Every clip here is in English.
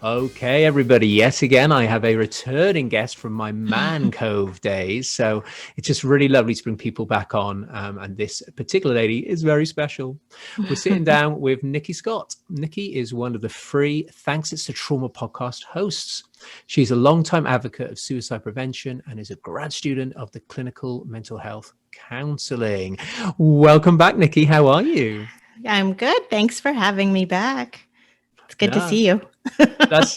Okay, everybody. Yes, again, I have a returning guest from my Man Cove days. So it's just really lovely to bring people back on. And this particular lady is very special. We're sitting down with Nikki Scott. Nikki is one of the free Thanks It's to Trauma podcast hosts. She's a longtime advocate of suicide prevention and is a grad student of the clinical mental health counseling. Welcome back, Nikki. How are you? I'm good. Thanks for having me back. It's good to No. see you.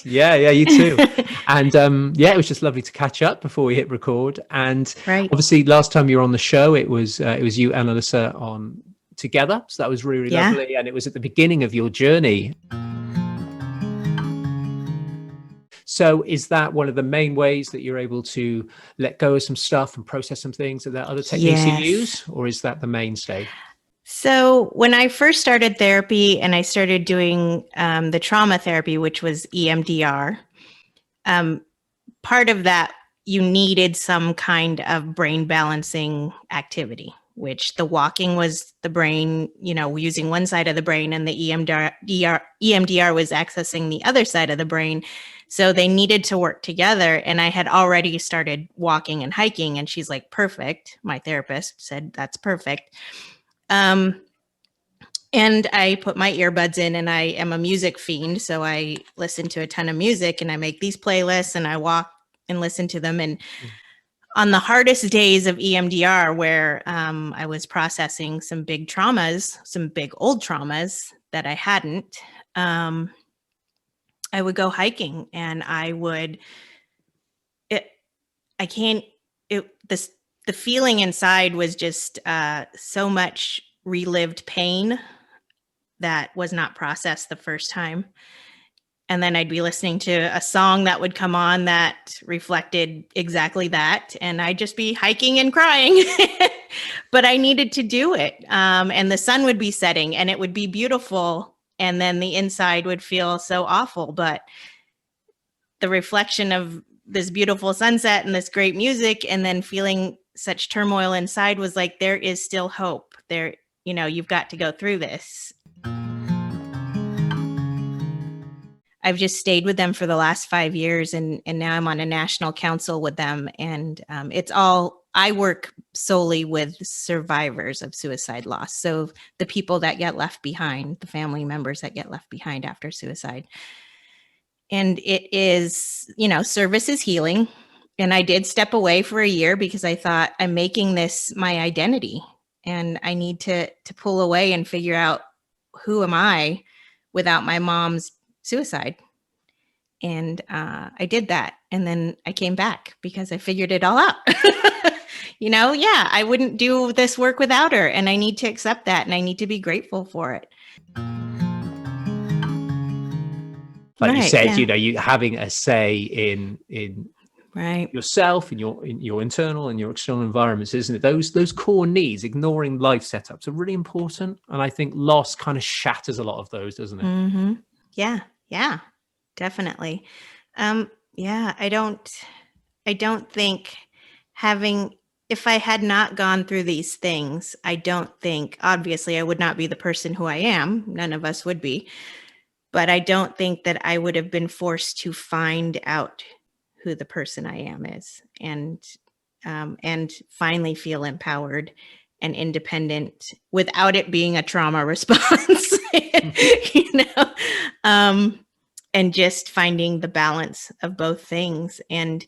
You too. And it was just lovely to catch up before we hit record. And Right. obviously last time you were on the show, it was you and Alyssa on together. So that was really, really lovely. And it was at the beginning of your journey. So is that one of the main ways that you're able to let go of some stuff and process some things? Are there other techniques you use, or is that the mainstay? So when I first started therapy and I started doing the trauma therapy, which was EMDR, part of that, you needed some kind of brain balancing activity, which the walking was the brain, using one side of the brain, and the EMDR was accessing the other side of the brain. So they needed to work together. And I had already started walking and hiking, and she's like, perfect. My therapist said, that's perfect. And I put my earbuds in, and I am a music fiend. So I listen to a ton of music, and I make these playlists, and I walk and listen to them. And on the hardest days of EMDR, where I was processing some big traumas, some big old traumas that I hadn't, I would go hiking, and the feeling inside was just so much relived pain that was not processed the first time. And then I'd be listening to a song that would come on that reflected exactly that. And I'd just be hiking and crying, but I needed to do it. And the sun would be setting, and it would be beautiful. And then the inside would feel so awful. But the reflection of this beautiful sunset and this great music, and then feeling such turmoil inside, was like, there is still hope there. You've got to go through this. I've just stayed with them for the last 5 years, and now I'm on a national council with them. And I work solely with survivors of suicide loss. So the people that get left behind, the family members that get left behind after suicide. And it is, service is healing. And I did step away for a year because I thought, I'm making this my identity, and I need to pull away and figure out, who am I without my mom's suicide. And I did that. And then I came back because I figured it all out. I wouldn't do this work without her. And I need to accept that. And I need to be grateful for it. Like you said, you having a say in yourself, in your internal and your external environments, isn't it? Those core needs, ignoring life setups, are really important. And I think loss kind of shatters a lot of those, doesn't it? Mm-hmm. Yeah, definitely. I don't think if I had not gone through these things, I don't think, obviously I would not be the person who I am. None of us would be. But I don't think that I would have been forced to find out who the person I am is, and finally feel empowered and independent without it being a trauma response, and just finding the balance of both things, and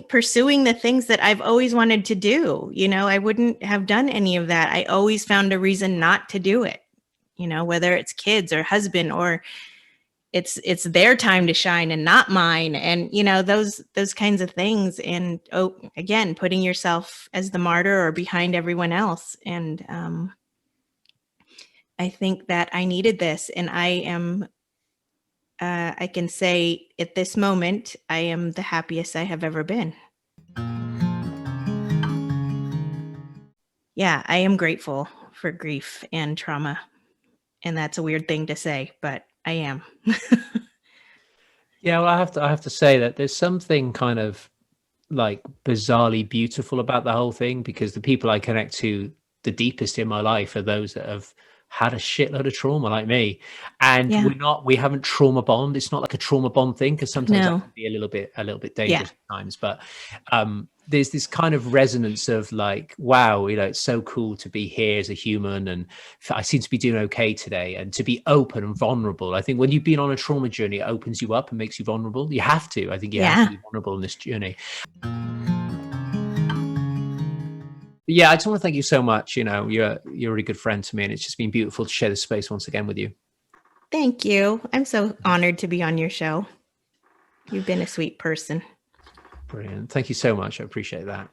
pursuing the things that I've always wanted to do. I wouldn't have done any of that. I always found a reason not to do it, whether it's kids or husband, or it's their time to shine and not mine. And, those kinds of things. And again, putting yourself as the martyr or behind everyone else. And I think that I needed this, and I can say at this moment, I am the happiest I have ever been. Yeah, I am grateful for grief and trauma. And that's a weird thing to say, but I am. Yeah, well, I have to say that there's something kind of like bizarrely beautiful about the whole thing, because the people I connect to the deepest in my life are those that have had a shitload of trauma like me, and Yeah. we haven't trauma bond. It's not like a trauma bond thing, because sometimes that No. can be a little bit Yeah. dangerous at times. But there's this kind of resonance of like, wow, it's so cool to be here as a human, and I seem to be doing okay today, and to be open and vulnerable. I think when you've been on a trauma journey, it opens you up and makes you vulnerable. You have to. I think you have to be vulnerable in this journey. Yeah, I just want to thank you so much. You're a really good friend to me, and it's just been beautiful to share this space once again with you. Thank you. I'm so honored to be on your show. You've been a sweet person. Brilliant. Thank you so much. I appreciate that.